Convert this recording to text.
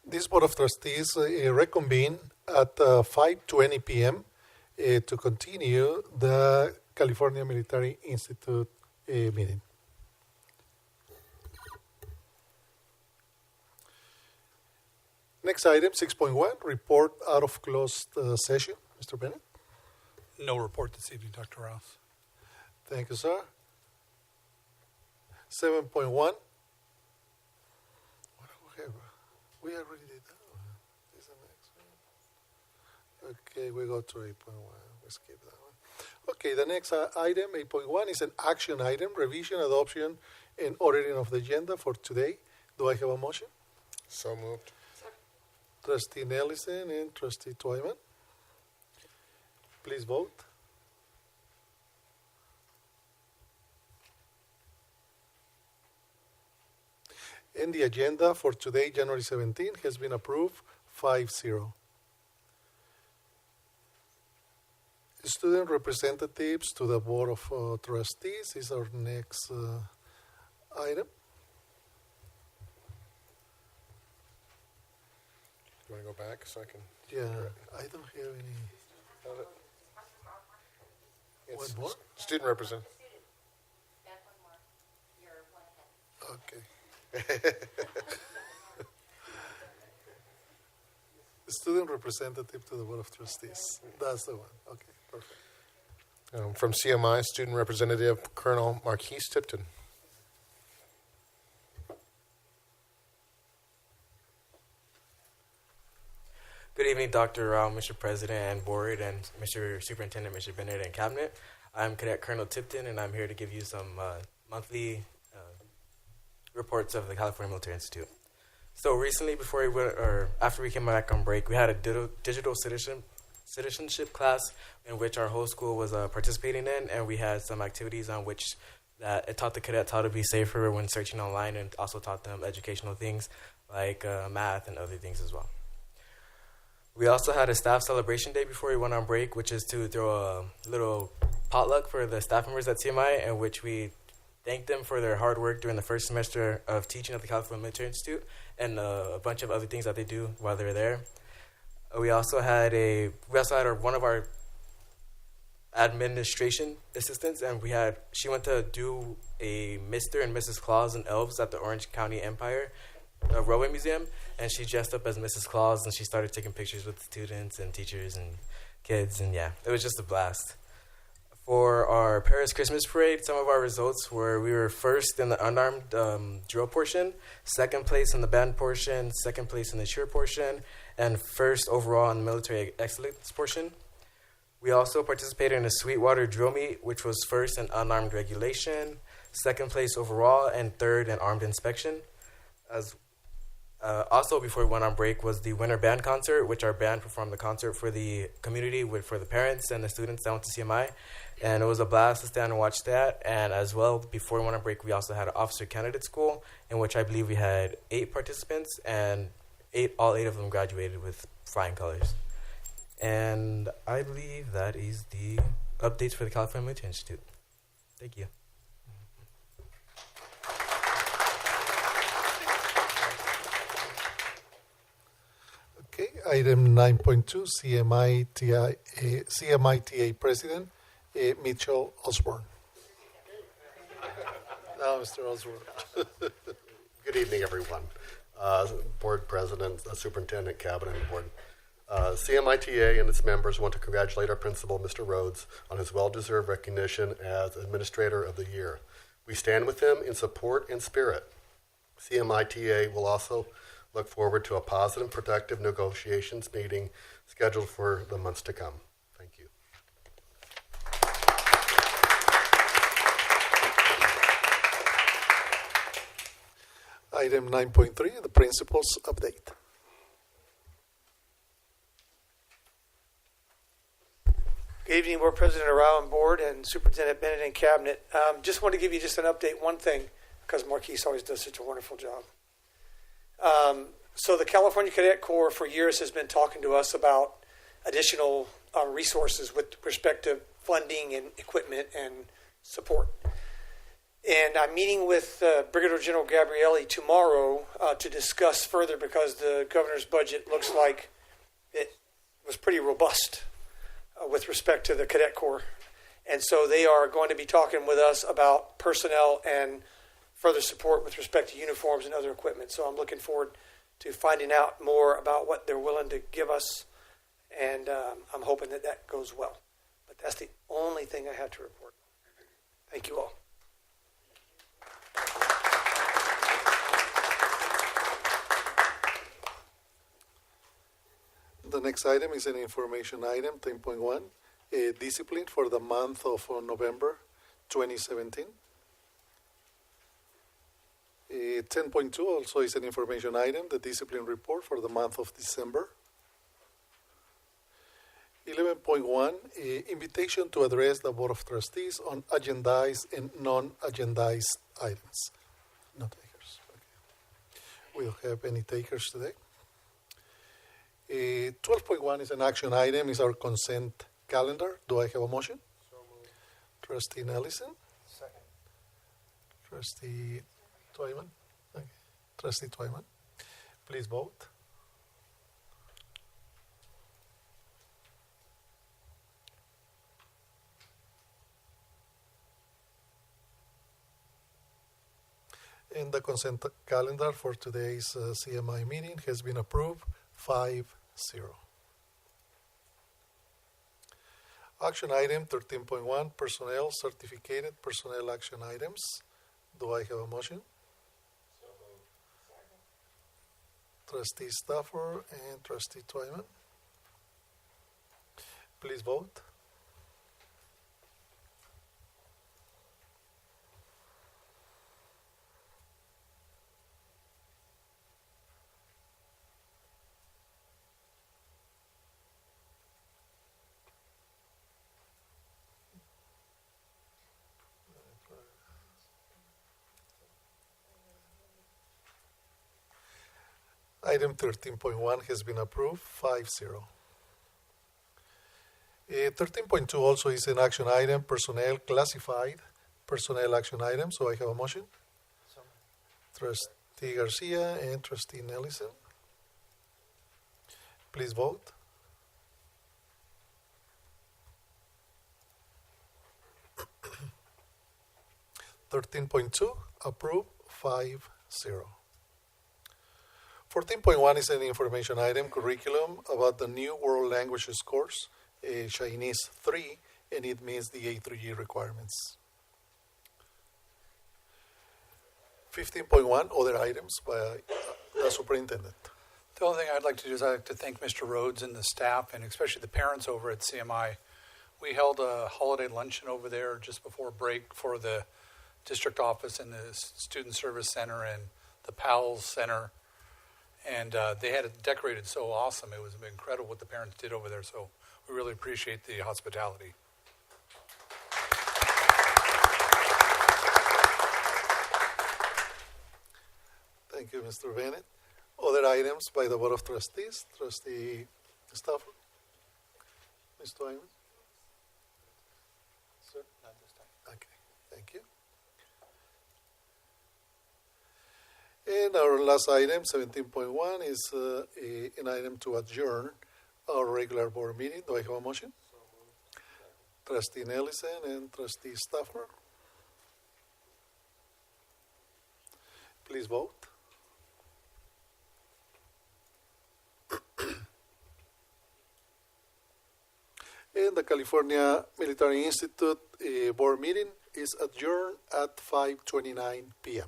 This Board of Trustees reconvene at 5:20 p.m. To continue the California Military Institute meeting. Next item, 6.1, report out of closed session. Mr. Bennett? No report this evening, Dr. Rouse. Thank you, sir. 7.1. We already did that one. This is the next one. Okay, we go to 8.1. We skip that one. Okay, the next item, 8.1, is an action item, revision, adoption, and ordering of the agenda for today. Do I have a motion? So moved. Trustee Nelson and Trustee Twyman. Please vote. And the agenda for today, January 17, has been approved 5-0. Student representatives to the Board of Trustees is our next item. You want to go back so I can? Yeah, I don't have any. It's One more? student representative. Back one more. You're one ahead. Okay. The student representative to the Board of Trustees. That's the one. Okay, perfect. From CMI, student representative Colonel Marquise Tipton. Good evening, Dr. Rao, Mr. President and Board, and Mr. Superintendent, Mr. Bennett, and Cabinet. I'm Cadet Colonel Tipton, and I'm here to give you some monthly reports of the California Military Institute. So recently, after we came back on break, we had a digital citizenship class in which our whole school was participating in, and we had some activities on which that it taught the cadets how to be safer when searching online, and also taught them educational things like math and other things as well. We also had a staff celebration day before we went on break, which is to throw a little potluck for the staff members at CMI, in which we thanked them for their hard work during the first semester of teaching at the California Military Institute, and a bunch of other things that they do while they're there. We also had one of our administration assistants, and she went to do a Mr. and Mrs. Claus and Elves at the Orange County Empire Railway Museum, and she dressed up as Mrs. Claus, and she started taking pictures with the students and teachers and kids, and yeah, it was just a blast. For our Paris Christmas Parade, some of our results were we were first in the unarmed drill portion, second place in the band portion, second place in the cheer portion, and first overall in the military excellence portion. We also participated in a Sweetwater drill meet, which was first in unarmed regulation, second place overall, and third in armed inspection. Also, before we went on break, was the winter band concert, which our band performed the concert for the community, for the parents and the students that went to CMI. And it was a blast to stand and watch that. And as well, before we went on break, we also had an officer candidate school, in which I believe we had 8 participants, and all eight of them graduated with flying colors. And I believe that is the updates for the California Military Institute. Thank you. Okay, item 9.2, CMITA President Mitchell Osborne. Now, Mr. Osborne. Good evening, everyone. Board President, Superintendent, Cabinet, and Board. CMITA and its members want to congratulate our principal, Mr. Rhodes, on his well-deserved recognition as Administrator of the Year. We stand with him in support and spirit. CMITA will also look forward to a positive, productive negotiations meeting scheduled for the months to come. Thank you. Item 9.3, the principal's update. Good evening, Board President Arao and Board and Superintendent Bennett and Cabinet. Just want to give you just an update, one thing, because Marquise always does such a wonderful job. So the California Cadet Corps for years has been talking to us about additional resources with respect to funding and equipment and support. And I'm meeting with Brigadier General Gabrielli tomorrow to discuss further because the governor's budget looks like it was pretty robust with respect to the Cadet Corps. And so they are going to be talking with us about personnel and further support with respect to uniforms and other equipment. So I'm looking forward to finding out more about what they're willing to give us. And I'm hoping that that goes well. But that's the only thing I have to report. Thank you all. The next item is an information item, 10.1, discipline for the month of November 2017. 10.2 also is an information item, the discipline report for the month of December. 11.1, invitation to address the Board of Trustees on agendized and non-agendized items. No takers. Okay. We don't have any takers today. 12.1 is an action item, is our consent calendar. Do I have a motion? So moved. Trustee Nelson? Second. Trustee Twyman? Okay. Trustee Twyman, please vote. And the consent calendar for today's CMI meeting has been approved 5-0. Action item 13.1, personnel, certificated personnel action items. Do I have a motion? So moved. Trustee Stafford and Trustee Twyman. Please vote. Item 13.1 has been approved, 5-0. 13.2 also is an action item, personnel classified, personnel action item. So I have a motion. Trustee Garcia and Trustee Nelson. Please vote. (13.2) approved, 5-0. 14.1 is an information item, curriculum about the new world languages course, Chinese 3, and it meets the A3G requirements. 15.1, other items by the superintendent. The only thing I'd like to do is I'd like to thank Mr. Rhodes and the staff, and especially the parents over at CMI. We held a holiday luncheon over there just before break for the district office and the Student Service Center and the PALS Center. And they had it decorated so awesome. It was incredible what the parents did over there. So we really appreciate the hospitality. Thank you, Mr. Bennett. Other items by the Board of Trustees. Trustee Stafford. Ms. Twyman. Sir, not this time. Okay, thank you. And our last item, 17.1, is an item to adjourn our regular board meeting. Do I have a motion? So moved. Trustee Nelson and Trustee Stafford. Please vote. And the California Military Institute board meeting is adjourned at 5:29 p.m.